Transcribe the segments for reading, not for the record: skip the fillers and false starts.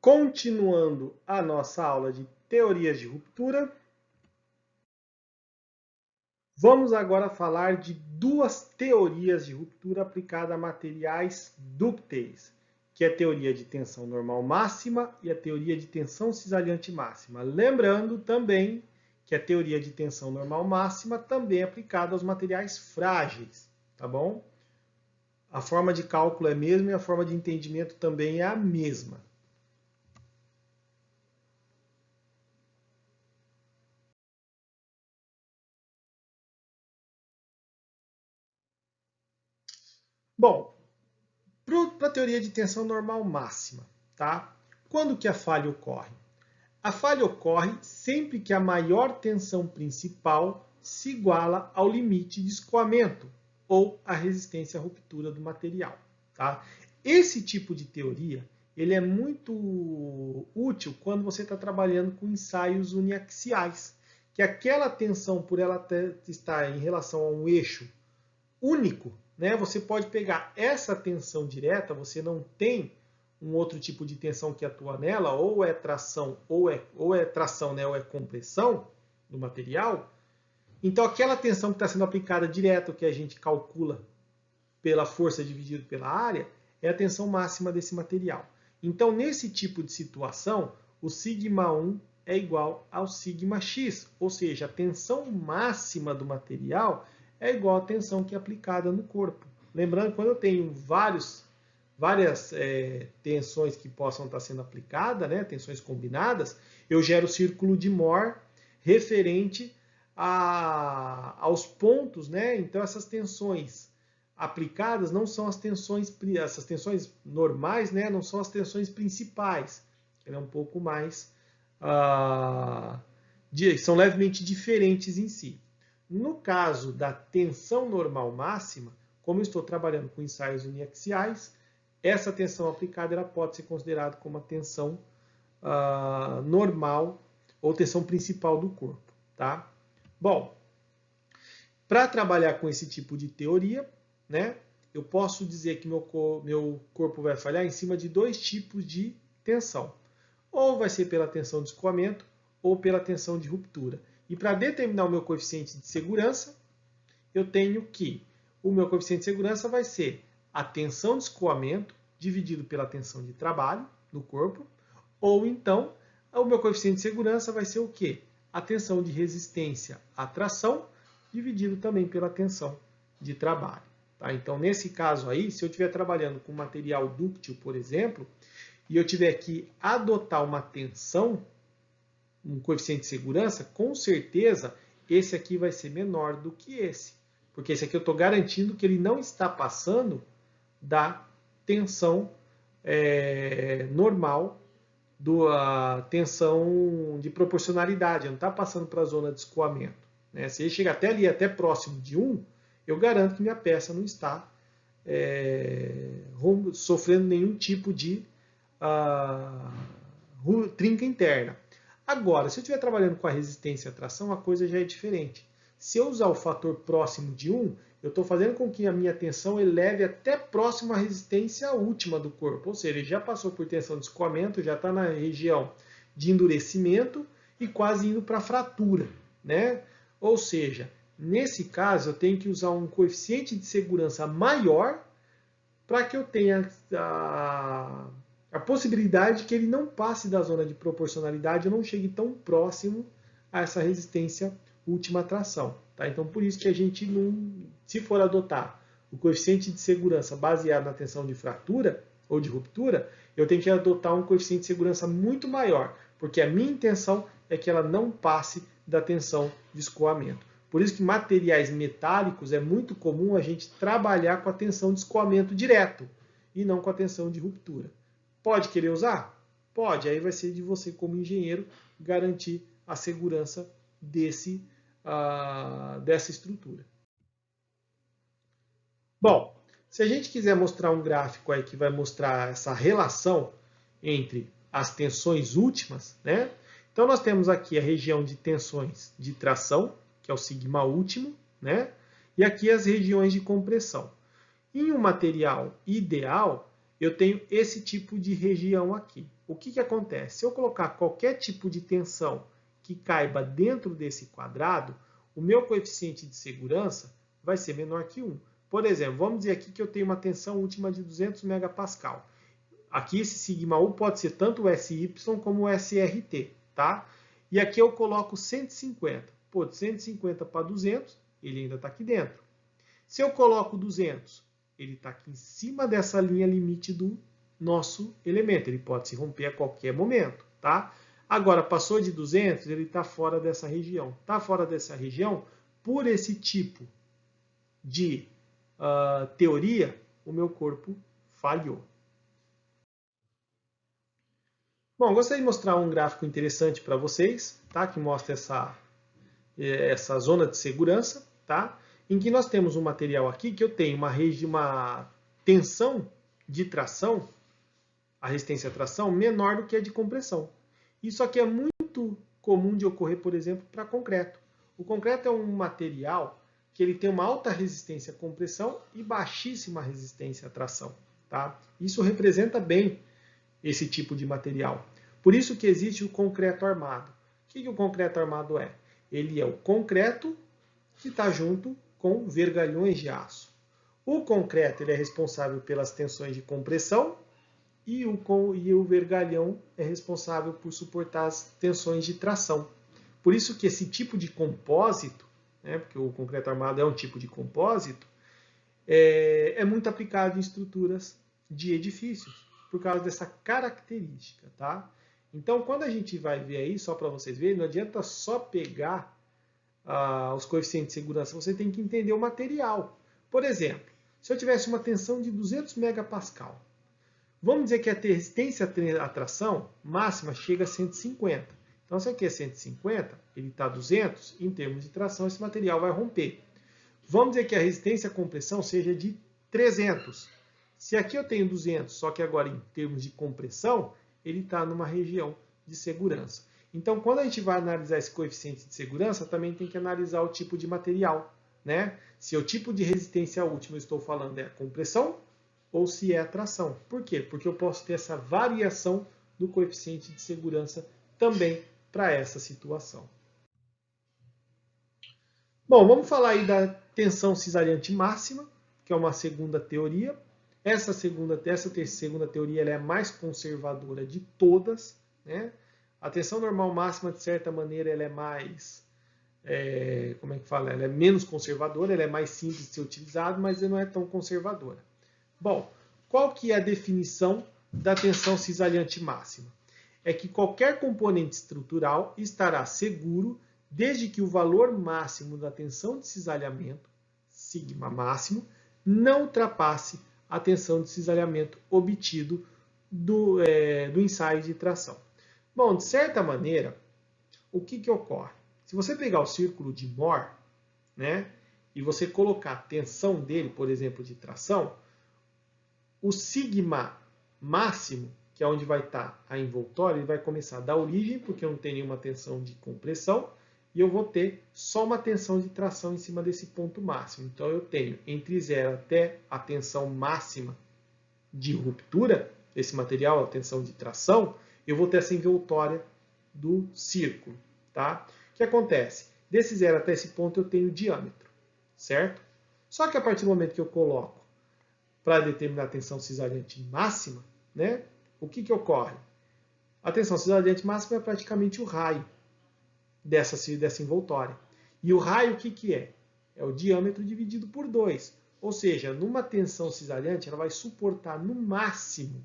Continuando a nossa aula de teorias de ruptura, vamos agora falar de duas teorias de ruptura aplicada a materiais dúcteis, que é a teoria de tensão normal máxima e a teoria de tensão cisalhante máxima. Lembrando também que a teoria de tensão normal máxima também é aplicada aos materiais frágeis, tá bom? A forma de cálculo é a mesma e a forma de entendimento também é a mesma. Bom, para a teoria de tensão normal máxima, tá? Quando que a falha ocorre? A falha ocorre sempre que a maior tensão principal se iguala ao limite de escoamento ou à resistência à ruptura do material, tá? Esse tipo de teoria ele é muito útil quando você está trabalhando com ensaios uniaxiais, que aquela tensão, por ela estar em relação a um eixo único, né? Você pode pegar essa tensão direta, você não tem um outro tipo de tensão que atua nela, ou é tração, ou é tração, né? Ou é compressão do material. Então, aquela tensão que está sendo aplicada direto, que a gente calcula pela força dividido pela área, é a tensão máxima desse material. Então, nesse tipo de situação, o σ1 é igual ao σx, ou seja, a tensão máxima do material é igual à tensão que é aplicada no corpo. Lembrando, quando eu tenho várias tensões que possam estar sendo aplicadas, né, tensões combinadas, eu gero o círculo de Mohr referente aos pontos, né? Então essas tensões aplicadas não são essas tensões normais, né? Não são as tensões principais. Ela é um pouco mais são levemente diferentes em si. No caso da tensão normal máxima, como eu estou trabalhando com ensaios uniaxiais, essa tensão aplicada ela pode ser considerada como a tensão normal ou tensão principal do corpo, tá? Bom, para trabalhar com esse tipo de teoria, né, eu posso dizer que meu corpo vai falhar em cima de dois tipos de tensão. Ou vai ser pela tensão de escoamento ou pela tensão de ruptura. E para determinar o meu coeficiente de segurança, eu tenho que o meu coeficiente de segurança vai ser a tensão de escoamento dividido pela tensão de trabalho no corpo, ou então o meu coeficiente de segurança vai ser o quê? A tensão de resistência à tração dividido também pela tensão de trabalho. Tá? Então, nesse caso aí, se eu estiver trabalhando com material dúctil, por exemplo, e eu tiver que adotar uma tensão, um coeficiente de segurança, com certeza esse aqui vai ser menor do que esse. Porque esse aqui eu estou garantindo que ele não está passando da tensão normal, da tensão de proporcionalidade, não está passando para a zona de escoamento. Né? Se ele chega até ali, até próximo de 1, eu garanto que minha peça não está sofrendo nenhum tipo de trinca interna. Agora, se eu estiver trabalhando com a resistência à tração, a coisa já é diferente. Se eu usar o fator próximo de 1, eu estou fazendo com que a minha tensão eleve até próximo à resistência última do corpo. Ou seja, ele já passou por tensão de escoamento, já está na região de endurecimento e quase indo para a fratura. Né? Ou seja, nesse caso, eu tenho que usar um coeficiente de segurança maior para que eu tenha a possibilidade de que ele não passe da zona de proporcionalidade ou não chegue tão próximo a essa resistência última tração. Tá? Então, por isso que a gente não, se for adotar o coeficiente de segurança baseado na tensão de fratura ou de ruptura, eu tenho que adotar um coeficiente de segurança muito maior, porque a minha intenção é que ela não passe da tensão de escoamento. Por isso que materiais metálicos é muito comum a gente trabalhar com a tensão de escoamento direto e não com a tensão de ruptura. Pode querer usar? Pode. Aí vai ser de você, como engenheiro, garantir a segurança dessa estrutura. Bom, se a gente quiser mostrar um gráfico aí que vai mostrar essa relação entre as tensões últimas, né? Então nós temos aqui a região de tensões de tração, que é o sigma último, né? E aqui as regiões de compressão. Em um material ideal, eu tenho esse tipo de região aqui. O que, que acontece? Se eu colocar qualquer tipo de tensão que caiba dentro desse quadrado, o meu coeficiente de segurança vai ser menor que 1. Por exemplo, vamos dizer aqui que eu tenho uma tensão última de 200 megapascal. Aqui esse σU pode ser tanto o SY como o SRT, tá? E aqui eu coloco 150. Pô, de 150 para 200, ele ainda está aqui dentro. Se eu coloco 200, ele está aqui em cima dessa linha limite do nosso elemento. Ele pode se romper a qualquer momento, tá? Agora, passou de 200, ele está fora dessa região. Está fora dessa região, por esse tipo de teoria, o meu corpo falhou. Bom, gostaria de mostrar um gráfico interessante para vocês, tá? Que mostra essa zona de segurança, tá? Em que nós temos um material aqui que eu tenho uma tensão de tração, a resistência à tração, menor do que a de compressão. Isso aqui é muito comum de ocorrer, por exemplo, para concreto. O concreto é um material que ele tem uma alta resistência à compressão e baixíssima resistência à tração, tá? Isso representa bem esse tipo de material. Por isso que existe o concreto armado. O que o concreto armado é? Ele é o concreto que está junto com vergalhões de aço. O concreto ele é responsável pelas tensões de compressão e o vergalhão é responsável por suportar as tensões de tração. Por isso que esse tipo de compósito, né, porque o concreto armado é um tipo de compósito, é muito aplicado em estruturas de edifícios, por causa dessa característica, tá? Então, quando a gente vai ver aí, só para vocês verem, não adianta só pegar os coeficientes de segurança, você tem que entender o material. Por exemplo, se eu tivesse uma tensão de 200 megapascal, vamos dizer que a resistência à tração máxima chega a 150. Então, se aqui é 150, ele está 200, em termos de tração, esse material vai romper. Vamos dizer que a resistência à compressão seja de 300. Se aqui eu tenho 200, só que agora em termos de compressão, ele está numa região de segurança. Então, quando a gente vai analisar esse coeficiente de segurança, também tem que analisar o tipo de material, né? Se o tipo de resistência última eu estou falando é a compressão ou se é a tração. Por quê? Porque eu posso ter essa variação do coeficiente de segurança também para essa situação. Bom, vamos falar aí da tensão cisariante máxima, que é uma segunda teoria. Essa segunda teoria ela é a mais conservadora de todas, né? A tensão normal máxima, de certa maneira, ela é mais, ela é menos conservadora, ela é mais simples de ser utilizada, mas ela não é tão conservadora. Bom, qual que é a definição da tensão cisariante máxima? É que qualquer componente estrutural estará seguro desde que o valor máximo da tensão de cisalhamento, sigma máximo, não ultrapasse a tensão de cisalhamento obtido do ensaio de tração. Bom, de certa maneira, o que ocorre? Se você pegar o círculo de Mohr, né, e você colocar a tensão dele, por exemplo, de tração, o sigma máximo, que é onde vai estar a envoltória, ele vai começar da origem, porque eu não tenho nenhuma tensão de compressão, e eu vou ter só uma tensão de tração em cima desse ponto máximo. Então, eu tenho entre 0 até a tensão máxima de ruptura desse material, a tensão de tração, eu vou ter essa envoltória do círculo, tá? O que acontece? Desse 0 até esse ponto eu tenho diâmetro, certo? Só que a partir do momento que eu coloco para determinar a tensão cisariante máxima, né, o que ocorre? A tensão cisariante máxima é praticamente o raio dessa envoltória. E o raio o que é? É o diâmetro dividido por 2. Ou seja, numa tensão cisariante, ela vai suportar no máximo,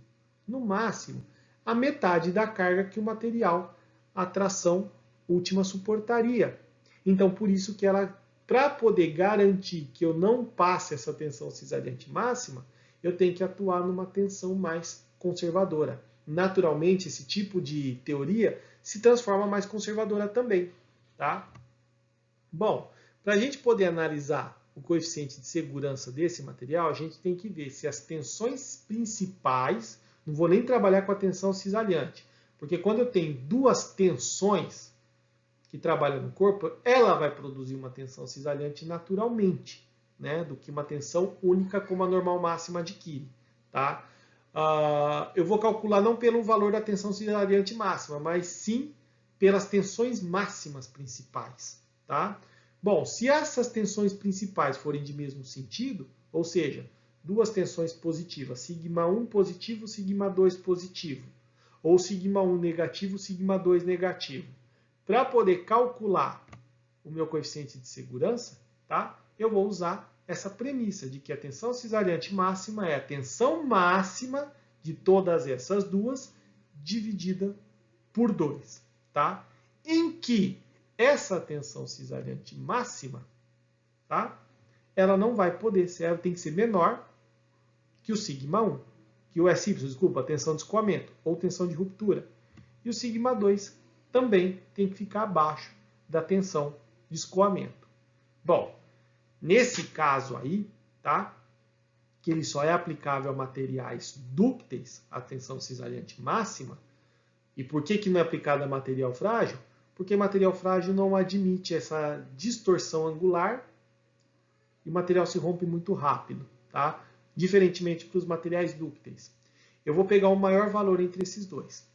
a metade da carga que o material, a tração última, suportaria. Então, por isso que ela, para poder garantir que eu não passe essa tensão cisariante máxima, eu tenho que atuar numa tensão mais conservadora. Naturalmente, esse tipo de teoria se transforma mais conservadora também, tá? Bom, para a gente poder analisar o coeficiente de segurança desse material, a gente tem que ver se as tensões principais, não vou nem trabalhar com a tensão cisalhante, porque quando eu tenho duas tensões que trabalham no corpo, ela vai produzir uma tensão cisalhante naturalmente, né, do que uma tensão única como a normal máxima adquire, tá? eu vou calcular não pelo valor da tensão ciliariante máxima, mas sim pelas tensões máximas principais. Tá? Bom, se essas tensões principais forem de mesmo sentido, ou seja, duas tensões positivas, σ1 positivo, σ2 positivo, ou σ1 negativo, σ2 negativo, para poder calcular o meu coeficiente de segurança, tá? Eu vou usar essa premissa de que a tensão cisariante máxima é a tensão máxima de todas essas duas dividida por 2, tá? Em que essa tensão cisariante máxima, tá? Ela não vai poder ser, ela tem que ser menor que o σ1, que o SY, desculpa, a tensão de escoamento ou tensão de ruptura. E o σ2 também tem que ficar abaixo da tensão de escoamento. Bom, nesse caso aí, tá? Que ele só é aplicável a materiais dúcteis, a tensão cisariante máxima. E por que não é aplicado a material frágil? Porque material frágil não admite essa distorção angular e o material se rompe muito rápido, tá? Diferentemente para os materiais dúcteis. Eu vou pegar o maior valor entre esses dois.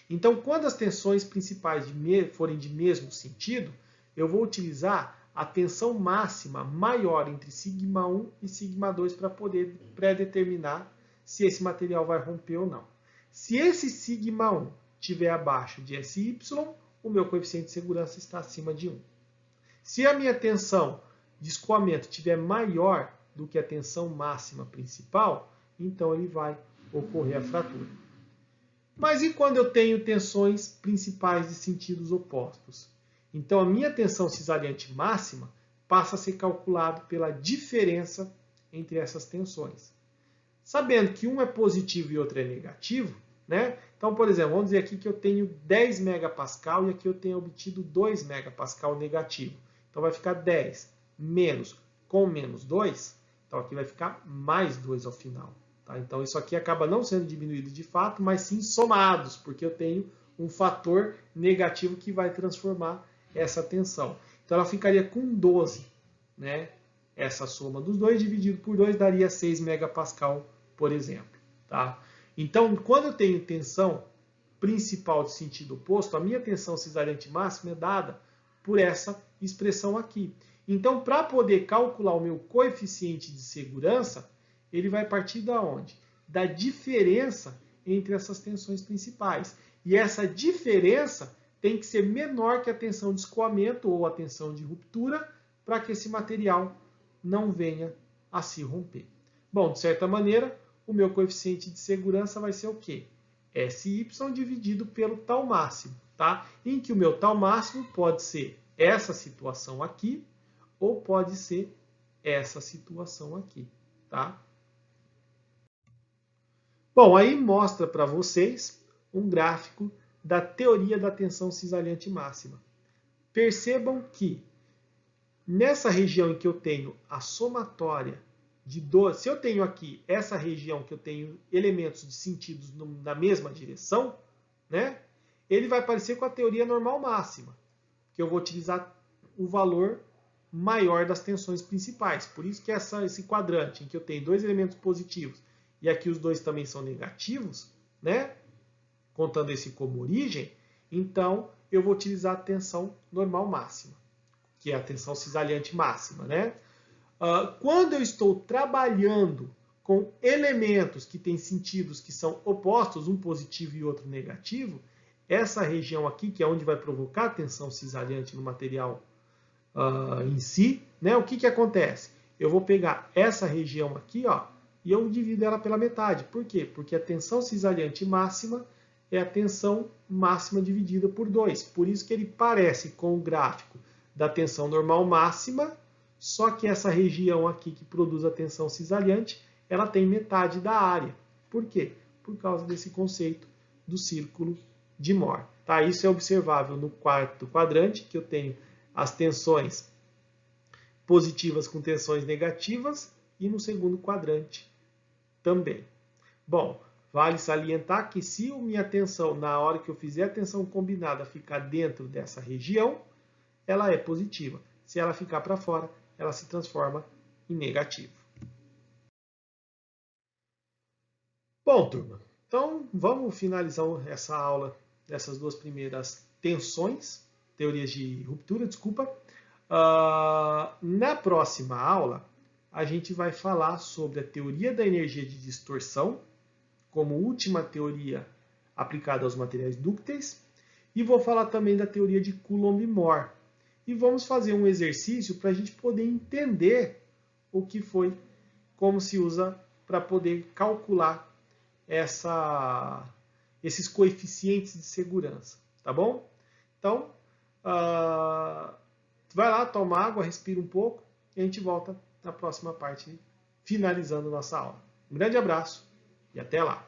Então, quando as tensões principais forem de mesmo sentido, eu vou utilizar a tensão máxima maior entre σ1 e σ2 para poder pré-determinar se esse material vai romper ou não. Se esse σ1 estiver abaixo de SY, o meu coeficiente de segurança está acima de 1. Se a minha tensão de escoamento estiver maior do que a tensão máxima principal, então ele vai ocorrer a fratura. Mas e quando eu tenho tensões principais de sentidos opostos? Então a minha tensão cisariante máxima passa a ser calculada pela diferença entre essas tensões. Sabendo que um é positivo e outro é negativo, né? Então, por exemplo, vamos dizer aqui que eu tenho 10 megapascal e aqui eu tenho obtido 2 megapascal negativo. Então vai ficar 10 menos com menos 2, então aqui vai ficar mais 2 ao final. Tá? Então isso aqui acaba não sendo diminuído de fato, mas sim somados, porque eu tenho um fator negativo que vai transformar essa tensão. Então ela ficaria com 12, né? Essa soma dos dois dividido por 2 daria 6 megapascal, por exemplo. Tá? Então, quando eu tenho tensão principal de sentido oposto, a minha tensão cisariante máxima é dada por essa expressão aqui. Então, para poder calcular o meu coeficiente de segurança, ele vai partir da onde? Da diferença entre essas tensões principais. E essa diferença tem que ser menor que a tensão de escoamento ou a tensão de ruptura para que esse material não venha a se romper. Bom, de certa maneira, o meu coeficiente de segurança vai ser o quê? SY dividido pelo tau máximo, tá? Em que o meu tau máximo pode ser essa situação aqui ou pode ser essa situação aqui, tá? Bom, aí mostra para vocês um gráfico da teoria da tensão cisariante máxima. Percebam que nessa região em que eu tenho a somatória de 12, se eu tenho aqui essa região que eu tenho elementos de sentidos na mesma direção, né, ele vai parecer com a teoria normal máxima, que eu vou utilizar o valor maior das tensões principais. Por isso que esse quadrante em que eu tenho dois elementos positivos e aqui os dois também são negativos, né, contando esse como origem, então eu vou utilizar a tensão normal máxima, que é a tensão cisaliante máxima, né? Quando eu estou trabalhando com elementos que têm sentidos que são opostos, um positivo e outro negativo, essa região aqui, que é onde vai provocar a tensão cisaliante no material em si, né? O que acontece? Eu vou pegar essa região aqui, ó, e eu divido ela pela metade. Por quê? Porque a tensão cisaliante máxima é a tensão máxima dividida por 2. Por isso que ele parece com o gráfico da tensão normal máxima, só que essa região aqui que produz a tensão cisaliante, ela tem metade da área. Por quê? Por causa desse conceito do círculo de Mohr. Tá? Isso é observável no quarto quadrante, que eu tenho as tensões positivas com tensões negativas, e no segundo quadrante também. Bom, vale salientar que se a minha tensão, na hora que eu fizer a tensão combinada, ficar dentro dessa região, ela é positiva. Se ela ficar para fora, ela se transforma em negativo. Bom, turma, então vamos finalizar essa aula dessas duas primeiras tensões, teorias de ruptura, desculpa. Na próxima aula, a gente vai falar sobre a teoria da energia de distorção, como última teoria aplicada aos materiais dúcteis, e vou falar também da teoria de Coulomb-Moore. E vamos fazer um exercício para a gente poder entender o que foi, como se usa para poder calcular esses coeficientes de segurança, tá bom? Então, vai lá, toma água, respira um pouco e a gente volta na próxima parte, finalizando nossa aula. Um grande abraço e até lá!